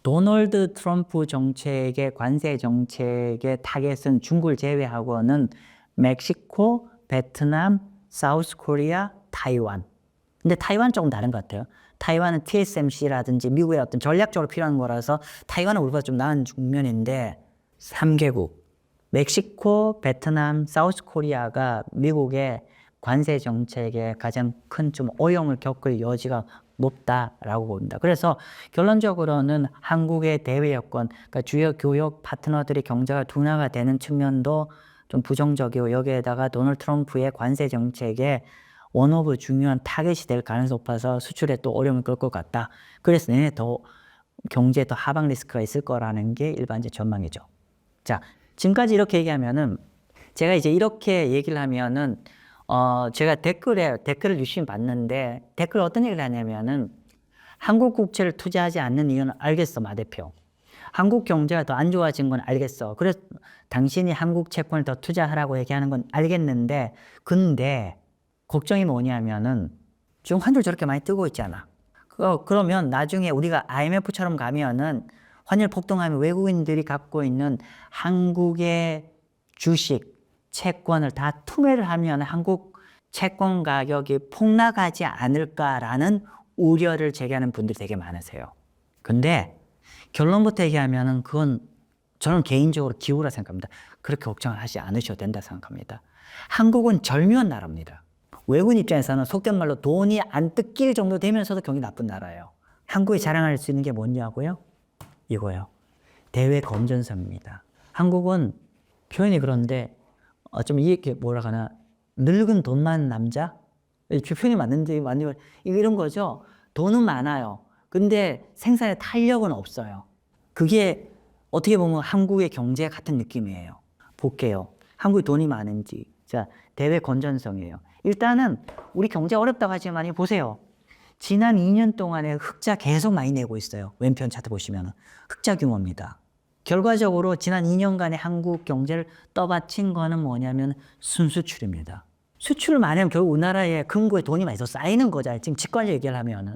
도널드 트럼프 정책의 관세 정책의 타겟은 중국을 제외하고는 멕시코, 베트남, 사우스 코리아, 타이완. 근데 타이완은 조금 다른 것 같아요. 타이완은 TSMC라든지 미국의 어떤 전략적으로 필요한 거라서 타이완은 우리보다 좀 나은 국면인데 3개국 멕시코, 베트남, 사우스 코리아가 미국의 관세 정책에 가장 큰 좀 오염을 겪을 여지가 높다라고 봅니다. 그래서 결론적으로는 한국의 대외 여건, 그러니까 주요 교역 파트너들의 경제가 둔화가 되는 측면도 좀 부정적이고 여기에다가 도널드 트럼프의 관세 정책에 원 오브 중요한 타겟이 될 가능성이 높아서 수출에 또 어려움을 끌 것 같다. 그래서 내내 더 경제에 더 하방 리스크가 있을 거라는 게 일반적 전망이죠. 자, 지금까지 이렇게 얘기하면은 제가 이제 이렇게 얘기를 하면은 제가 댓글을 유심히 봤는데 댓글 어떤 얘기를 하냐면은 한국 국채를 투자하지 않는 이유는 알겠어, 마 대표. 한국 경제가 더 안 좋아진 건 알겠어. 그래서 당신이 한국 채권을 더 투자하라고 얘기하는 건 알겠는데 근데 걱정이 뭐냐면은 지금 환율 저렇게 많이 뜨고 있잖아. 그러면 나중에 우리가 IMF처럼 가면은 환율 폭등하면 외국인들이 갖고 있는 한국의 주식, 채권을 다 투매를 하면 한국 채권 가격이 폭락하지 않을까라는 우려를 제기하는 분들이 되게 많으세요. 근데 결론부터 얘기하면은 그건 저는 개인적으로 기우라 생각합니다. 그렇게 걱정을 하지 않으셔도 된다 생각합니다. 한국은 절묘한 나라입니다. 외국인 입장에서는 속된 말로 돈이 안 뜯길 정도 되면서도 경기 나쁜 나라예요. 한국이 자랑할 수 있는 게 뭐냐고요? 이거요. 대외 검전선입니다. 한국은 표현이 그런데 좀 이렇게 뭐라 하나 늙은 돈 많은 남자? 표현이 맞는지 이런 거죠. 돈은 많아요. 근데 생산에 탄력은 없어요. 그게 어떻게 보면 한국의 경제 같은 느낌이에요. 볼게요. 한국이 돈이 많은지. 자, 대외 건전성이에요. 일단은 우리 경제 어렵다고 하지만 보세요. 지난 2년 동안에 흑자 계속 많이 내고 있어요. 왼편 차트 보시면 흑자 규모입니다. 결과적으로 지난 2년간의 한국 경제를 떠받친 거는 뭐냐면 순수출입니다. 수출을 많이 하면 결국 우리나라의 금고에 돈이 많이 더 쌓이는 거죠. 지금 직관적 얘기를 하면은.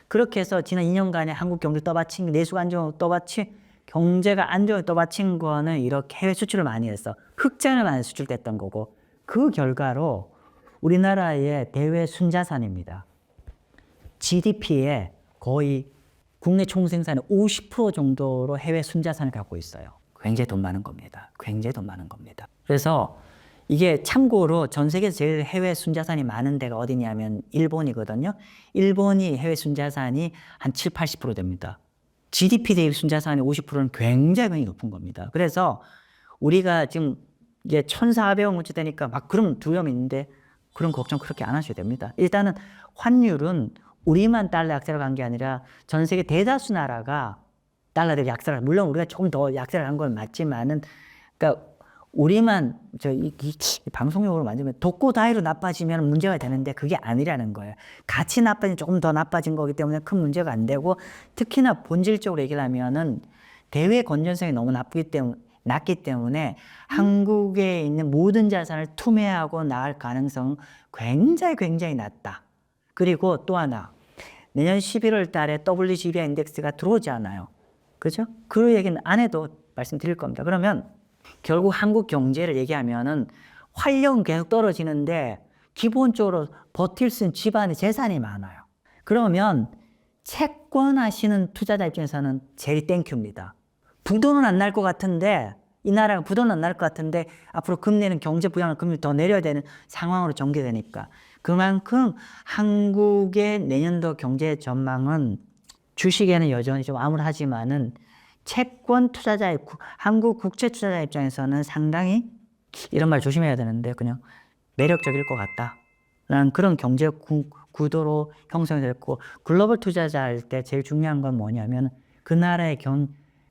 그렇게 해서 지난 2년간의 한국 경제를 떠받친, 내수가 안정을 떠받친, 경제가 안정을 떠받친 거는 이렇게 해외 수출을 많이 해서 흑자를 많이 수출됐던 거고 그 결과로 우리나라의 대외 순자산입니다. GDP의 거의 국내 총생산의 50% 정도로 해외 순자산을 갖고 있어요. 굉장히 돈 많은 겁니다. 굉장히 돈 많은 겁니다. 그래서 이게 참고로 전 세계에서 제일 해외 순자산이 많은 데가 어디냐면 일본이거든요. 일본이 해외 순자산이 한 7, 80% 됩니다. GDP 대비 순자산이 50%는 굉장히 높은 겁니다. 그래서 우리가 지금 이제 1,400억 원치 되니까 막 그럼 두려움이 있는데 그런 걱정 그렇게 안 하셔도 됩니다. 일단은 환율은 우리만 달러 약세를 간 게 아니라 전 세계 대다수 나라가 달러 대비 약세를, 물론 우리가 조금 더 약세를 한 건 맞지만은, 그러니까 우리만 이 방송용으로 만들면 독고 다이로 나빠지면 문제가 되는데 그게 아니라는 거예요. 같이 나빠진 조금 더 나빠진 거기 때문에 큰 문제가 안 되고, 특히나 본질적으로 얘기를 하면은 대외 건전성이 너무 낮기 때문에 한국에 있는 모든 자산을 투매하고 나갈 가능성 굉장히 낮다. 그리고 또 하나, 내년 11월 달에 WGBI 인덱스가 들어오지 않아요. 그죠? 그 얘기는 안 해도 말씀드릴 겁니다. 그러면 결국 한국 경제를 얘기하면은 활력은 계속 떨어지는데 기본적으로 버틸 수 있는 집안의 재산이 많아요. 그러면 채권 하시는 투자자 입장에서는 제일 땡큐입니다. 부도는 안 날 것 같은데, 이 나라가 부도는 안 날 것 같은데 앞으로 금리는 경제 부양을 금리 더 내려야 되는 상황으로 전개되니까, 그만큼 한국의 내년도 경제 전망은 주식에는 여전히 좀 암울하지만은 채권 투자자의 한국 국채 투자자 입장에서는 상당히, 이런 말 조심해야 되는데 그냥 매력적일 것 같다라는 그런 경제 구도로 형성이 됐고, 글로벌 투자자 할 때 제일 중요한 건 뭐냐면 그 나라의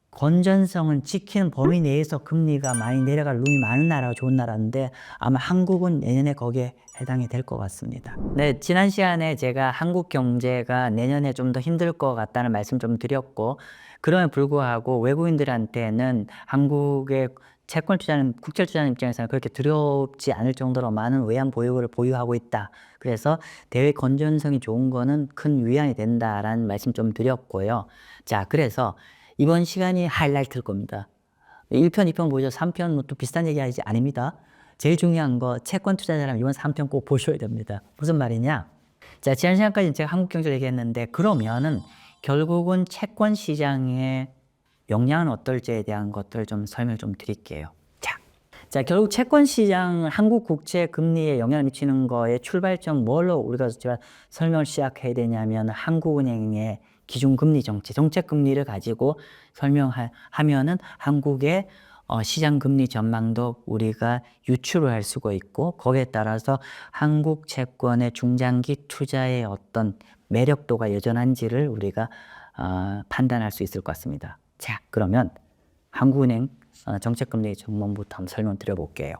건전성은 지키는 범위 내에서 금리가 많이 내려갈 룸이 많은 나라가 좋은 나라인데, 아마 한국은 내년에 거기에 해당이 될 것 같습니다. 네, 지난 시간에 제가 한국 경제가 내년에 좀 더 힘들 것 같다는 말씀 좀 드렸고, 그럼에도 불구하고 외국인들한테는 한국의 채권 투자는, 국채 투자는 입장에서는 그렇게 두렵지 않을 정도로 많은 외환 보유고를 보유하고 있다. 그래서 대외 건전성이 좋은 거는 큰 위안이 된다라는 말씀 좀 드렸고요. 자, 그래서 이번 시간이 하이라이트일 겁니다. 1편, 2편 보죠. 3편 또 비슷한 얘기 하지 아닙니다. 제일 중요한 거, 채권 투자자라면 이번 3편 꼭 보셔야 됩니다. 무슨 말이냐? 자, 지난 시간까지 제가 한국 경제를 얘기했는데, 그러면은 결국은 채권 시장의 영향은 어떨지에 대한 것들 좀 설명을 좀 드릴게요. 자, 결국 채권 시장, 한국 국채 금리에 영향을 미치는 거의 출발점 뭘로 우리가 제가 설명을 시작해야 되냐면, 한국은행의 기준금리 정책금리를 가지고 설명하면은 한국의 시장금리 전망도 우리가 유추를 할 수가 있고, 거기에 따라서 한국 채권의 중장기 투자의 어떤 매력도가 여전한지를 우리가 판단할 수 있을 것 같습니다. 자, 그러면 한국은행 정책금리 전망부터 한번 설명드려볼게요.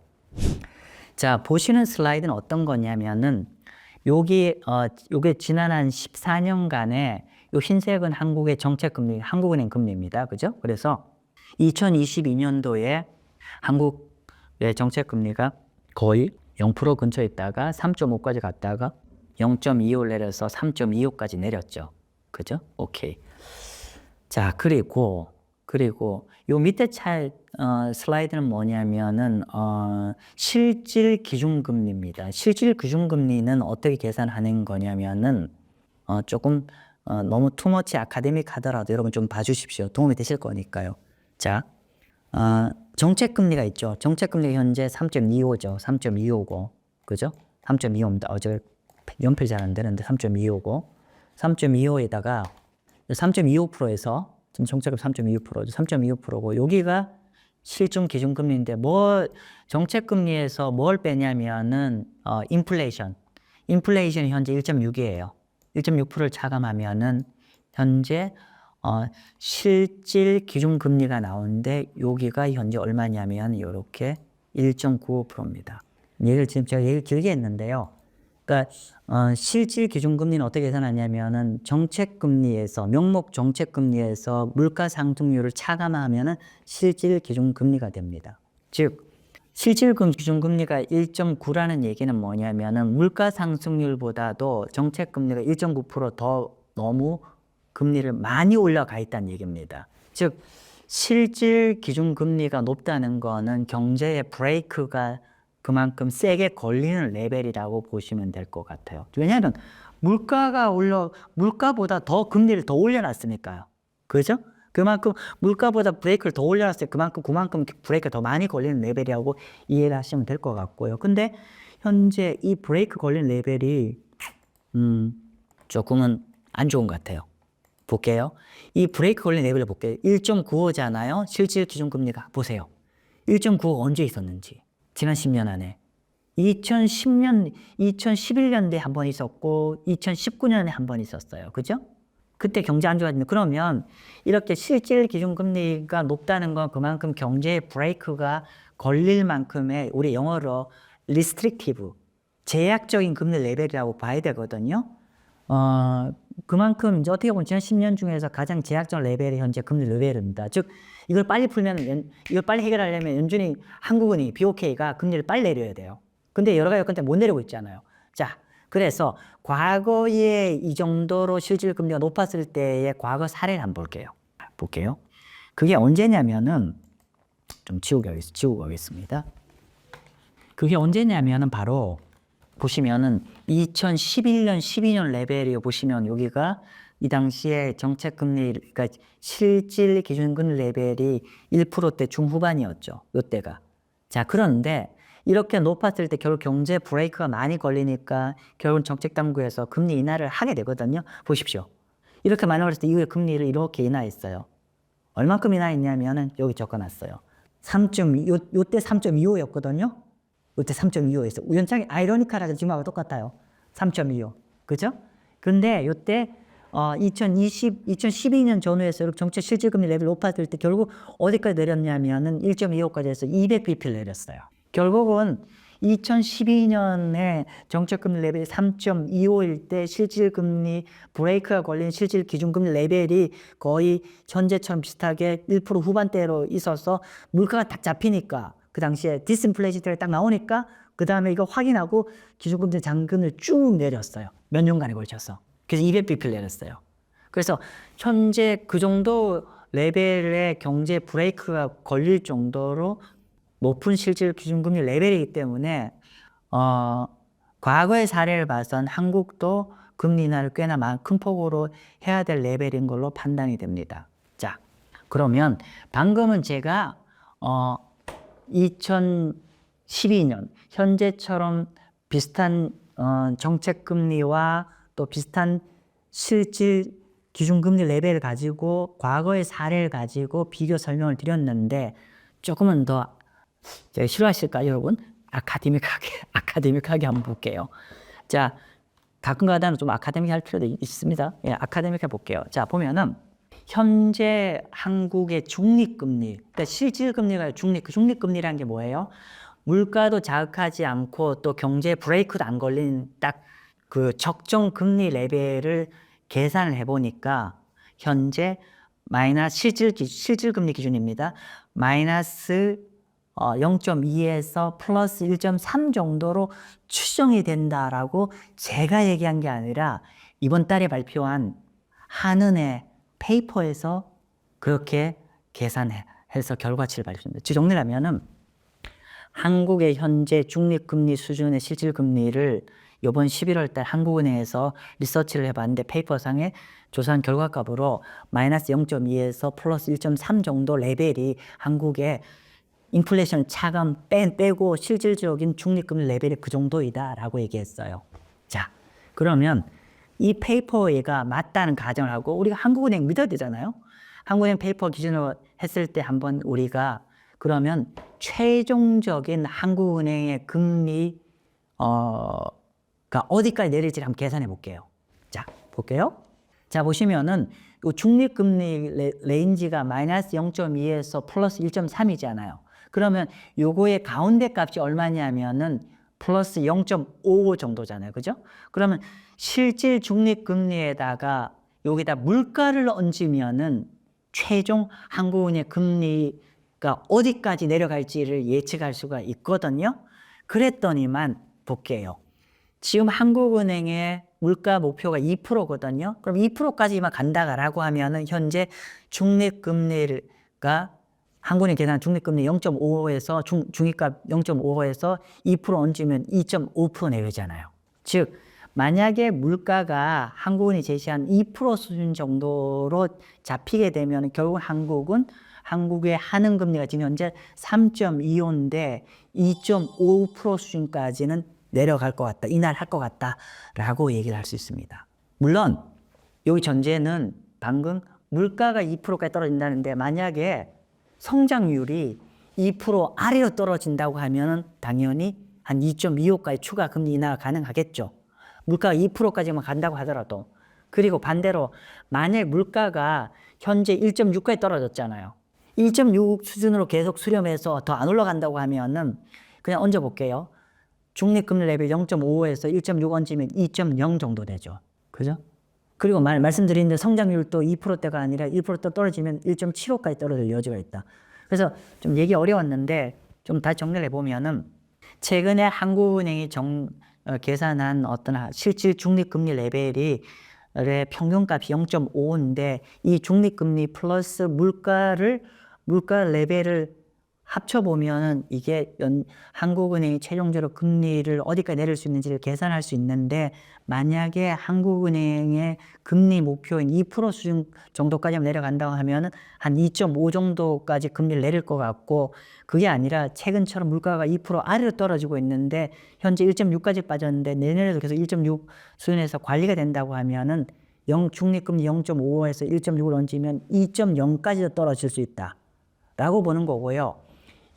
자, 보시는 슬라이드는 어떤 거냐면은 요게 지난 한 14년간의 요 흰색은 한국의 정책금리, 한국은행 금리입니다. 그죠? 그래서 2022년도에 한국의 정책금리가 거의 0% 근처에 있다가 3.5까지 갔다가 0.25를 내려서 3.25까지 내렸죠. 그죠? 오케이. 자, 그리고 요 밑에 슬라이드는 뭐냐면은 실질 기준금리입니다. 실질 기준금리는 어떻게 계산하는 거냐면은 조금 너무 투머치 아카데믹 하더라도 여러분 좀 봐주십시오. 도움이 되실 거니까요. 자, 정책금리가 있죠. 정책금리 현재 3.25죠. 3.25고, 그죠? 3.25입니다. 어제 연필 잘 안 되는데 3.25고, 3.25에다가 3.25%에서 지금 정책금 3.25%죠. 3.25%고, 여기가 실중 기준금리인데 정책금리에서 뭘 빼냐면은 인플레이션이 현재 1.6이에요. 1.6%를 차감하면은 현재 실질 기준금리가 나오는데, 여기가 현재 얼마냐면 이렇게 1.95%입니다. 지금 제가 얘기를 길게 했는데요. 그러니까 실질 기준금리는 어떻게 계산하냐면은 명목 정책금리에서 물가 상승률을 차감하면은 실질 기준금리가 됩니다. 즉 실질 기준금리가 1.9라는 얘기는 뭐냐면은 물가 상승률보다도 정책금리가 1.9% 너무 금리를 많이 올라가 있다는 얘기입니다. 즉 실질 기준금리가 높다는 거는 경제의 브레이크가 그만큼 세게 걸리는 레벨이라고 보시면 될 것 같아요. 왜냐하면 물가보다 더 금리를 더 올려놨으니까요. 그죠? 그만큼 물가보다 브레이크를 더 올려놨어요. 그만큼 브레이크가 더 많이 걸리는 레벨이라고 이해를 하시면 될 것 같고요. 근데 현재 이 브레이크 걸린 레벨이 조금은 안 좋은 것 같아요. 볼게요. 이 브레이크 걸린 레벨을 볼게요. 1.95잖아요. 실질 기준금리가. 보세요. 1.95 언제 있었는지. 지난 10년 안에. 2011년도에 한 번 있었고 2019년에 한 번 있었어요. 그죠? 그때 경제 안 좋아지는. 그러면 이렇게 실질 기준금리가 높다는 건 그만큼 경제에 브레이크가 걸릴 만큼의 우리 영어로 restrictive, 제약적인 금리 레벨이라고 봐야 되거든요. 그만큼 이제 어떻게 보면 지난 10년 중에서 가장 제약적 레벨이 현재 금리 레벨입니다. 즉 이걸 빨리 풀면 이걸 빨리 해결하려면 연준이 한국은이 BOK가 금리를 빨리 내려야 돼요. 근데 여러 가지 요건 때문에 못 내리고 있잖아요. 자, 그래서 과거에 이 정도로 실질 금리가 높았을 때의 과거 사례를 한번 볼게요. 그게 언제냐면은 좀 지우고 가겠습니다. 그게 언제냐면은 바로 보시면은 2011년, 12년 레벨이 보시면 여기가 이 당시에 정책금리, 그러니까 실질 기준금리 레벨이 1%대 중후반이었죠. 이때가. 자, 그런데 이렇게 높았을 때 결국 경제 브레이크가 많이 걸리니까 결국 정책당국에서 금리 인하를 하게 되거든요. 보십시오. 이렇게 많이 올렸을 때 이후에 금리를 이렇게 인하했어요. 얼만큼 인하했냐면은 여기 적어놨어요. 요때 3.25였거든요. 요때 3.25였어요. 우연찮게 아이러니컬하게 지금하고 똑같아요. 3.25. 그죠? 근데 요때 2012년 전후에서 이렇게 정책 실질금리 레벨 높았을 때 결국 어디까지 내렸냐면은 1.25까지 해서 200bp를 내렸어요. 결국은 2012년에 정책금리 레벨이 3.25일 때 실질금리 브레이크가 걸린 실질 기준금리 레벨이 거의 현재처럼 비슷하게 1% 후반대로 있어서 물가가 딱 잡히니까 그 당시에 디스인플레이션이 딱 나오니까 그 다음에 이거 확인하고 기준금리 잔금을 쭉 내렸어요. 몇 년간에 걸쳐서. 그래서 200bp를 내렸어요. 그래서 현재 그 정도 레벨의 경제 브레이크가 걸릴 정도로 높은 실질 기준금리 레벨이기 때문에 과거의 사례를 봐선 한국도 금리 인하를 꽤나 큰 폭으로 해야 될 레벨인 걸로 판단이 됩니다. 자, 그러면 방금은 제가 2012년 현재처럼 비슷한 정책금리와 또 비슷한 실질 기준금리 레벨을 가지고 과거의 사례를 가지고 비교 설명을 드렸는데 조금은 더 제가 싫어하실까요, 여러분? 아카데믹하게 한번 볼게요. 자, 가끔가다는 좀 아카데믹 할 필요도 있습니다. 예, 아카데믹 해볼게요. 자, 보면은 현재 한국의 중립금리, 그러니까 실질금리가 중립금리라는 게 뭐예요? 물가도 자극하지 않고 또 경제 브레이크도 안 걸린 딱 그 적정 금리 레벨을 계산을 해보니까 현재 마이너스 실질금리 기준입니다. 마이너스 0.2에서 플러스 1.3 정도로 추정이 된다라고 제가 얘기한 게 아니라 이번 달에 발표한 한은의 페이퍼에서 그렇게 계산해서 결과치를 발표합니다. 즉 정리를 하면은 한국의 현재 중립금리 수준의 실질금리를 이번 11월 달 한국은행에서 리서치를 해봤는데 페이퍼상에 조사한 결과값으로 마이너스 0.2에서 플러스 1.3 정도 레벨이 한국의 인플레이션 차감 빼고 실질적인 중립금리 레벨이 그 정도이다라고 얘기했어요. 자, 그러면 이 페이퍼가 맞다는 가정을 하고 우리가 한국은행 믿어야 되잖아요. 한국은행 페이퍼 기준으로 했을 때 한번 우리가 그러면 최종적인 한국은행의 금리 어디까지 내릴지 한번 계산해 볼게요. 자, 볼게요. 자, 보시면은 이 중립금리 레인지가 마이너스 0.2에서 플러스 1.3이잖아요. 그러면 요거의 가운데 값이 얼마냐면은 플러스 0.55 정도잖아요. 그죠? 그러면 실질 중립금리에다가 여기다 물가를 얹으면은 최종 한국은행 금리가 어디까지 내려갈지를 예측할 수가 있거든요. 그랬더니만 볼게요. 지금 한국은행의 물가 목표가 2%거든요. 그럼 2%까지만 간다라고 하면은 현재 중립금리가 한국은행 계산 중립금리 0.55에서 중위값 0.55에서 2% 얹으면 2.5% 내외잖아요. 즉 만약에 물가가 한국은행이 제시한 2% 수준 정도로 잡히게 되면 결국 한국의 한은금리가 지금 현재 3.25인데 2.5% 수준까지는 내려갈 것 같다. 인하할 것 같다라고 얘기를 할 수 있습니다. 물론 여기 전제는 방금 물가가 2%까지 떨어진다는데 만약에 성장률이 2% 아래로 떨어진다고 하면 당연히 한 2.25까지 추가 금리 인하가 가능하겠죠. 물가가 2%까지만 간다고 하더라도. 그리고 반대로 만약 물가가 현재 1.6까지 떨어졌잖아요. 1.6 수준으로 계속 수렴해서 더 안 올라간다고 하면은 그냥 얹어 볼게요. 중립금리 레벨 0.55에서 1.6 얹으면 2.0 정도 되죠. 그죠? 그리고 말씀드린 데 성장률도 2%대가 아니라 1%대 떨어지면 1.75까지 떨어질 여지가 있다. 그래서 좀 얘기 어려웠는데 좀 다시 정리를 해보면은 최근에 한국은행이 계산한 어떤 실질 중립금리 레벨이 평균값이 0.5인데 이 중립금리 플러스 물가 레벨을 합쳐보면은 이게 한국은행이 최종적으로 금리를 어디까지 내릴 수 있는지를 계산할 수 있는데 만약에 한국은행의 금리 목표인 2% 수준 정도까지 내려간다고 하면은 한 2.5 정도까지 금리를 내릴 것 같고 그게 아니라 최근처럼 물가가 2% 아래로 떨어지고 있는데 현재 1.6까지 빠졌는데 내년에도 계속 1.6 수준에서 관리가 된다고 하면은 중립금리 0.5에서 1.6을 얹으면 2.0까지도 떨어질 수 있다. 라고 보는 거고요.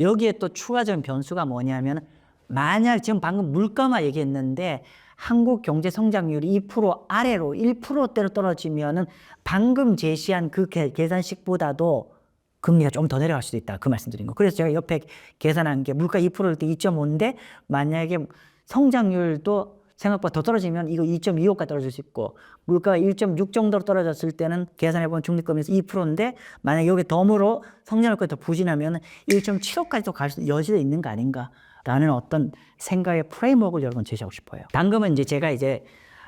여기에 또 추가적인 변수가 뭐냐면 만약 지금 방금 물가만 얘기했는데 한국 경제 성장률이 2% 아래로 1%대로 떨어지면은 방금 제시한 그 계산식보다도 금리가 좀 더 내려갈 수도 있다. 그 말씀드린 거. 그래서 제가 옆에 계산한 게 물가 2%일 때 2.5인데 만약에 성장률도 생각보다 더 떨어지면 이거 2.25까지 떨어질 수 있고 물가가 1.6 정도로 떨어졌을 때는 계산해보면 중립금리에서 2%인데 만약에 여기 덤으로 성장률까지 더 부진하면 1.75까지도 갈 수 여지가 있는 거 아닌가라는 어떤 생각의 프레임워크를 여러분 제시하고 싶어요. 방금은 이제 제가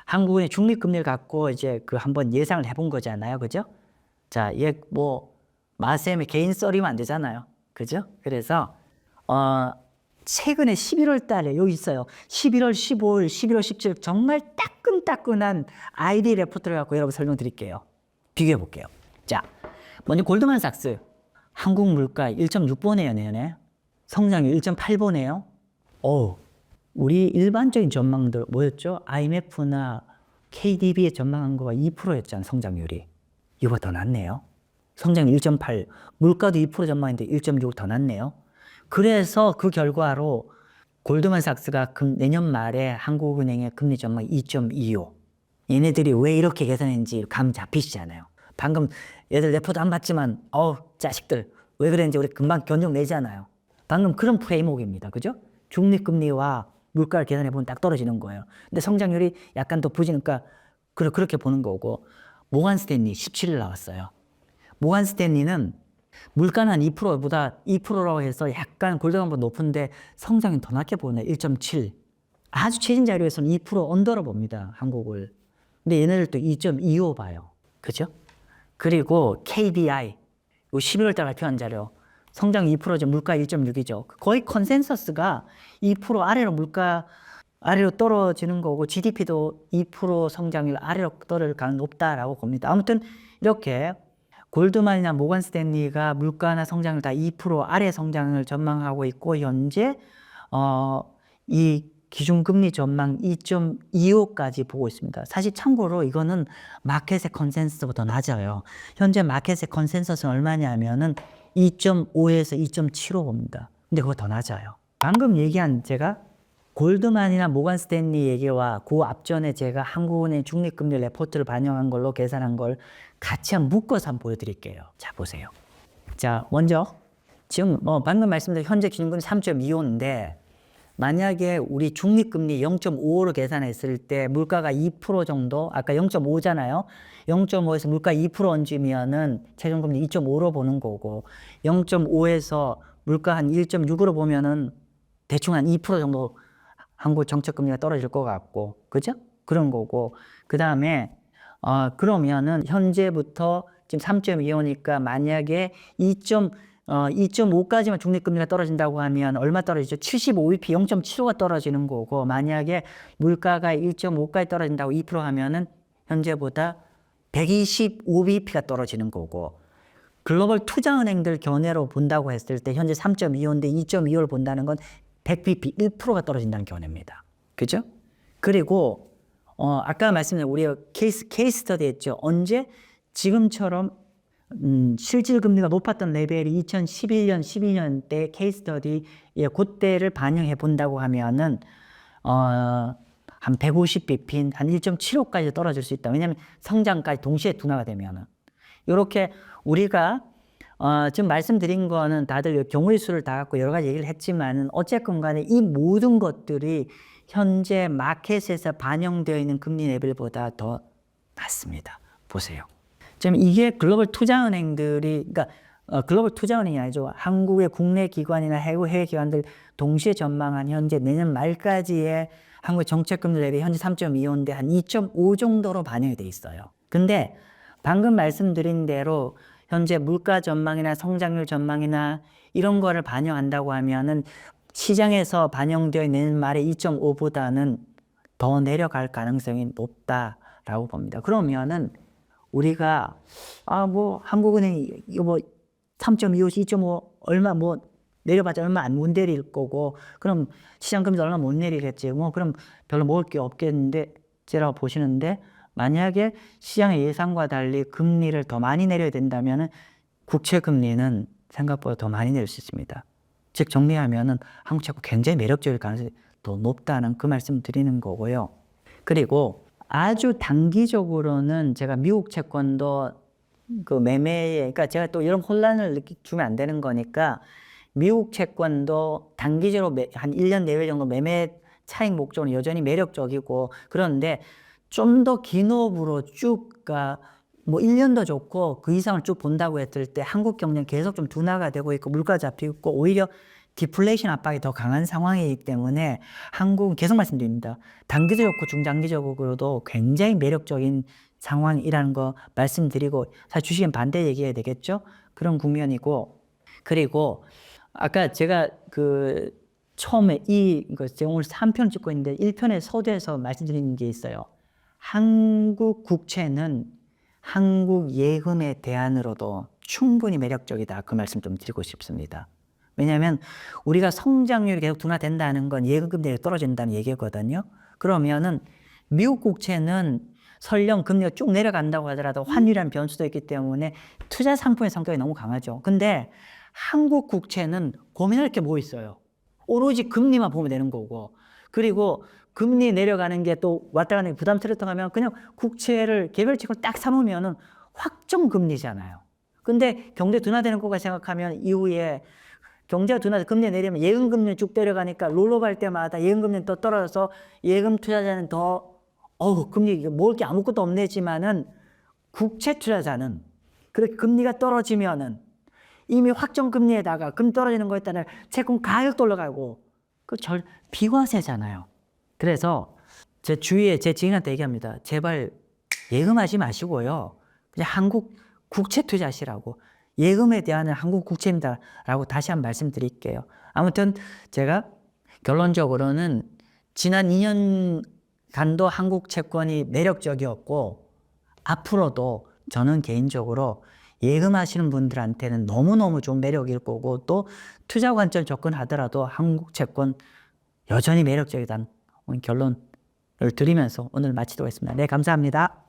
한국의 중립금리를 갖고 그 한번 예상을 해본 거잖아요. 그죠? 자, 얘 마쌤의 개인 썰이면 안 되잖아요. 그죠? 그래서 최근에 11월 달에 여기 있어요. 11월 15일, 11월 17일 정말 따끈따끈한 ID 레포트를 갖고 여러분 설명드릴게요. 비교해 볼게요. 자, 먼저 골드만삭스 한국 물가 1.6보네요, 내년에. 성장률 1.8보네요. 우리 일반적인 전망들 뭐였죠? IMF나 KDB에 전망한 거가 2%였잖아요, 성장률이. 이거보다 더 낮네요. 성장률 1.8, 물가도 2% 전망인데 1.6 더 낮네요. 그래서 그 결과로 골드만삭스가 내년 말에 한국은행의 금리 전망 2.25. 얘네들이 왜 이렇게 계산했는지 감 잡히시잖아요. 방금 얘들 레포트 안 봤지만 자식들 왜 그랬는지 우리 금방 견적 내잖아요. 방금 그런 프레임워크입니다. 그죠? 중립금리와 물가를 계산해보면 딱 떨어지는 거예요. 근데 성장률이 약간 더 부지니까 그렇게 보는 거고 모건 스탠리 17일 나왔어요. 모건 스탠리는 물가는 한 2%보다 2%라고 해서 약간 골드만보다 높은데 성장이 더 낮게 보네. 1.7. 아주 최신 자료에서는 2% 언더로 봅니다. 한국을. 근데 얘네들도 2.25 봐요. 그죠? 그리고 KBI 11월 달 발표한 자료 성장 2%죠. 물가 1.6이죠. 거의 컨센서스가 2% 아래로 물가 아래로 떨어지는 거고 GDP도 2% 성장률 아래로 떨어질 가능성이 높다라고 봅니다. 아무튼 이렇게 골드만이나 모건 스탠리가 물가나 성장률 다 2% 아래 성장을 전망하고 있고 현재 이 기준금리 전망 2.25까지 보고 있습니다. 사실 참고로 이거는 마켓의 컨센서스보다 낮아요. 현재 마켓의 컨센서스는 얼마냐면은 2.5에서 2.75 봅니다. 근데 그거 더 낮아요. 방금 얘기한 제가 골드만이나 모건 스탠리 얘기와 그 앞전에 제가 한국은행 중립금리 레포트를 반영한 걸로 계산한 걸 같이 한번 묶어서 한번 보여드릴게요. 자, 보세요. 자, 먼저 지금 방금 말씀드린 현재 기준금리 3.25인데 만약에 우리 중립금리 0.55로 계산했을 때 물가가 2% 정도, 아까 0.5잖아요. 0.5에서 물가 2% 얹으면은 최종금리 2.5로 보는 거고 0.5에서 물가 한 1.6으로 보면은 대충 한 2% 정도 한국 정책금리가 떨어질 것 같고, 그죠? 그런 거고. 그 다음에, 그러면은 현재부터 지금 3.25니까 만약에 2.5까지만 중립금리가 떨어진다고 하면 얼마 떨어지죠? 75bp 0.75가 떨어지는 거고, 만약에 물가가 1.5까지 떨어진다고 2% 하면은 현재보다 125bp가 떨어지는 거고, 글로벌 투자은행들 견해로 본다고 했을 때 현재 3.25인데 2.25를 본다는 건 100bp 1%가 떨어진다는 견해입니다. 그죠? 그리고 아까 말씀드린 우리가 케이스 스터디 했죠. 언제? 지금처럼 실질 금리가 높았던 레벨이 2011년, 12년 때 케이스 스터디에 그때를 반영해 본다고 하면은 한 150bp, 한 1.75까지 떨어질 수 있다. 왜냐하면 성장까지 동시에 둔화가 되면은. 이렇게 우리가 지금 말씀드린 거는 다들 경우의 수를 다 갖고 여러 가지 얘기를 했지만은 어쨌건 간에 이 모든 것들이 현재 마켓에서 반영되어 있는 금리 레벨보다 더 낮습니다. 보세요. 지금 이게 글로벌 투자은행들이, 그러니까 글로벌 투자은행이 아니죠. 한국의 국내 기관이나 해외 기관들 동시에 전망한 현재 내년 말까지의 한국의 정책금리 레벨이 현재 3.25인데 한 2.5 정도로 반영이 돼 있어요. 근데 방금 말씀드린 대로 현재 물가 전망이나 성장률 전망이나 이런 거를 반영한다고 하면은 시장에서 반영되어 있는 말의 2.5보다는 더 내려갈 가능성이 높다라고 봅니다. 그러면은 우리가 뭐 한국은행이 이거 뭐 3.25, 2.5 얼마 뭐 내려봤자 얼마 안 못 내릴 거고, 그럼 시장금리도 얼마 못 내리겠지. 뭐 그럼 별로 먹을 게 없겠는데 제라고 보시는데, 만약에 시장의 예상과 달리 금리를 더 많이 내려야 된다면은 국채 금리는 생각보다 더 많이 내릴 수 있습니다. 즉 정리하면은 한국 채권 굉장히 매력적일 가능성이 더 높다는 그 말씀 드리는 거고요. 그리고 아주 단기적으로는 제가 미국 채권도 그 매매에, 그러니까 제가 또 이런 혼란을 주면 안 되는 거니까 미국 채권도 단기적으로 한 1년 내외 정도 매매 차익 목적으로 여전히 매력적이고, 그런데 좀 더 긴 호흡으로 쭉, 뭐 1년도 좋고 그 이상을 쭉 본다고 했을 때 한국 경제는 계속 좀 둔화가 되고 있고 물가 잡히고 있고 오히려 디플레이션 압박이 더 강한 상황이기 때문에 한국은 계속 말씀드립니다. 단기적 좋고 중장기적으로도 굉장히 매력적인 상황이라는 거 말씀드리고, 사실 주식은 반대 얘기해야 되겠죠? 그런 국면이고, 그리고 아까 제가 처음에 제가 오늘 3편 찍고 있는데 1편에 서두에서 말씀드린 게 있어요. 한국 국채는 한국 예금의 대안으로도 충분히 매력적이다. 그 말씀 좀 드리고 싶습니다. 왜냐하면 우리가 성장률이 계속 둔화된다는 건 예금 금리가 떨어진다는 얘기거든요. 그러면은 미국 국채는 설령 금리가 쭉 내려간다고 하더라도 환율이라는 변수도 있기 때문에 투자 상품의 성격이 너무 강하죠. 근데 한국 국채는 고민할 게 뭐 있어요? 오로지 금리만 보면 되는 거고, 그리고 금리 내려가는 게 또 왔다 가는 게 부담스럽다고 하면 그냥 국채를 개별채권 딱 사놓으면은 확정 금리잖아요. 근데 경제 둔화되는 거가 생각하면 이후에 경제가 둔화돼서 금리 내리면 예금 금리 쭉 내려가니까 롤오버 할 때마다 예금 금리는 또 떨어져서 예금 투자자는 더 금리 먹을 게 아무것도 없네지만은 국채 투자자는 그렇게 금리가 떨어지면은 이미 확정 금리에다가 금 떨어지는 거에 따라 채권 가격도 올라가고 비과세잖아요. 그래서 제 주위에 제 지인한테 얘기합니다. 제발 예금하지 마시고요. 그냥 한국 국채 투자하시라고. 예금에 대한 한국 국채입니다. 라고 다시 한번 말씀드릴게요. 아무튼 제가 결론적으로는 지난 2년간도 한국 채권이 매력적이었고, 앞으로도 저는 개인적으로 예금하시는 분들한테는 너무너무 좋은 매력일 거고, 또 투자 관점 접근하더라도 한국 채권 여전히 매력적이다는 결론을 드리면서 오늘 마치도록 하겠습니다. 네, 감사합니다.